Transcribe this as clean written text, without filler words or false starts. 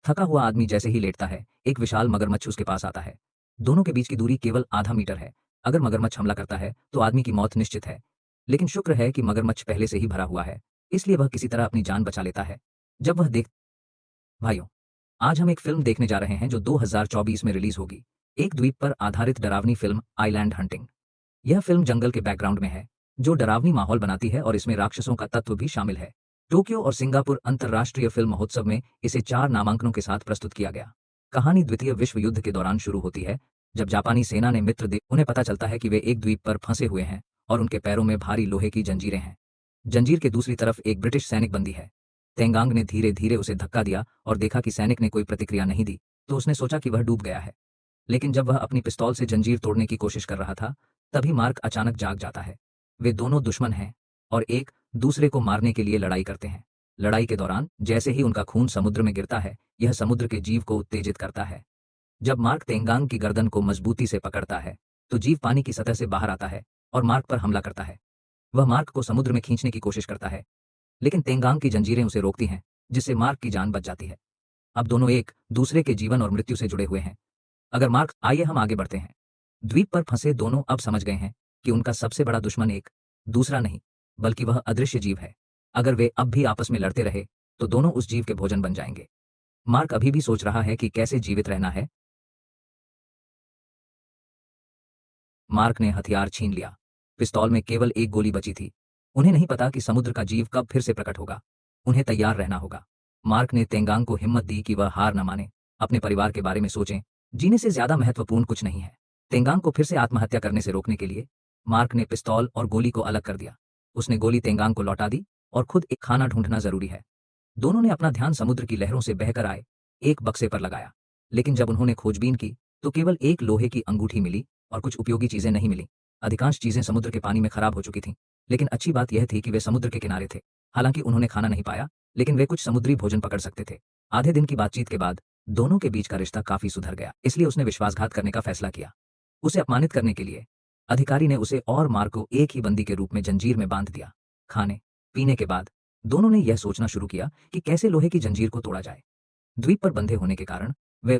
थका हुआ आदमी जैसे ही लेटता है, एक विशाल मगरमच्छ उसके पास आता है। दोनों के बीच की दूरी केवल आधा मीटर है। अगर मगरमच्छ हमला करता है तो आदमी की मौत निश्चित है। लेकिन शुक्र है कि मगरमच्छ पहले से ही भरा हुआ है, इसलिए वह किसी तरह अपनी जान बचा लेता है। जब वह देख भाइयों, आज हम एक फिल्म देखने जा रहे हैं जो 2024 में रिलीज होगी। एक द्वीप पर आधारित डरावनी फिल्म आइलैंड हंटिंग। यह फिल्म जंगल के बैकग्राउंड में है, जो डरावनी माहौल बनाती है और इसमें राक्षसों का तत्व भी शामिल है। टोक्यो और सिंगापुर अंतर्राष्ट्रीय फिल्म महोत्सव में इसे 4 नामांकनों के साथ प्रस्तुत किया गया। कहानी द्वितीय विश्व युद्ध के दौरान शुरू होती है, जब जापानी सेना ने मित्र देश उन्हें पता चलता है कि वे एक द्वीप पर फंसे हुए हैं और उनके पैरों में भारी लोहे की जंजीरें हैं। जंजीर के दूसरी तरफ एक ब्रिटिश सैनिक बंदी है। तेंगांग ने धीरे धीरे उसे धक्का दिया और देखा कि सैनिक ने कोई प्रतिक्रिया नहीं दी, तो उसने सोचा कि वह डूब गया है। लेकिन जब वह अपनी पिस्तौल से जंजीर तोड़ने की कोशिश कर रहा था, तभी मार्क अचानक जाग जाता है। वे दोनों दुश्मन हैं और एक दूसरे को मारने के लिए लड़ाई करते हैं। लड़ाई के दौरान जैसे ही उनका खून समुद्र में गिरता है, यह समुद्र के जीव को उत्तेजित करता है। जब मार्क तेंगांग की गर्दन को मजबूती से पकड़ता है, तो जीव पानी की सतह से बाहर आता है और मार्क पर हमला करता है। वह मार्क को समुद्र में खींचने की कोशिश करता है, लेकिन तेंगांग की जंजीरें उसे रोकती हैं, जिससे मार्क की जान बच जाती है। अब दोनों एक दूसरे के जीवन और मृत्यु से जुड़े हुए हैं। अगर मार्क आइए हम आगे बढ़ते हैं। द्वीप पर फंसे दोनों अब समझ गए हैं कि उनका सबसे बड़ा दुश्मन एक दूसरा नहीं, बल्कि वह अदृश्य जीव है। अगर वे अब भी आपस में लड़ते रहे, तो दोनों उस जीव के भोजन बन जाएंगे। मार्क अभी भी सोच रहा है कि कैसे जीवित रहना है। मार्क ने हथियार छीन लिया। पिस्तौल में केवल एक गोली बची थी। उन्हें नहीं पता कि समुद्र का जीव कब फिर से प्रकट होगा। उन्हें तैयार रहना होगा। मार्क ने तेंगांग को हिम्मत दी कि वह हार न माने। अपने परिवार के बारे में सोचें, जीने से ज्यादा महत्वपूर्ण कुछ नहीं है। तेंगांग को फिर से आत्महत्या करने से रोकने के लिए मार्क ने पिस्तौल और गोली को अलग कर दिया। उसने गोली तेंगांग को लौटा दी और खुद एक खाना ढूंढना जरूरी है। दोनों ने अपना ध्यान समुद्र की लहरों से बहकर आए एक बक्से पर लगाया। लेकिन जब उन्होंने खोजबीन की, तो केवल एक लोहे की अंगूठी मिली और कुछ उपयोगी चीजें नहीं मिली। अधिकांश चीजें समुद्र के पानी में खराब हो चुकी थीं। लेकिन अच्छी बात यह थी कि वे समुद्र के किनारे थे। हालांकि उन्होंने खाना नहीं पाया, लेकिन वे कुछ समुद्री भोजन पकड़ सकते थे। आधे दिन की बातचीत के बाद दोनों के बीच का रिश्ता काफी सुधर गया। इसलिए उसने विश्वासघात करने का फैसला किया। उसे अपमानित करने के लिए अधिकारी ने उसे और मार्क को एक ही बंदी के रूप में जंजीर में बांध दिया। खाने पीने के बाद दोनों ने यह सोचना शुरू किया कि कैसे लोहे की जंजीर को तोड़ा जाए। द्वीप पर बंधे होने के कारण वे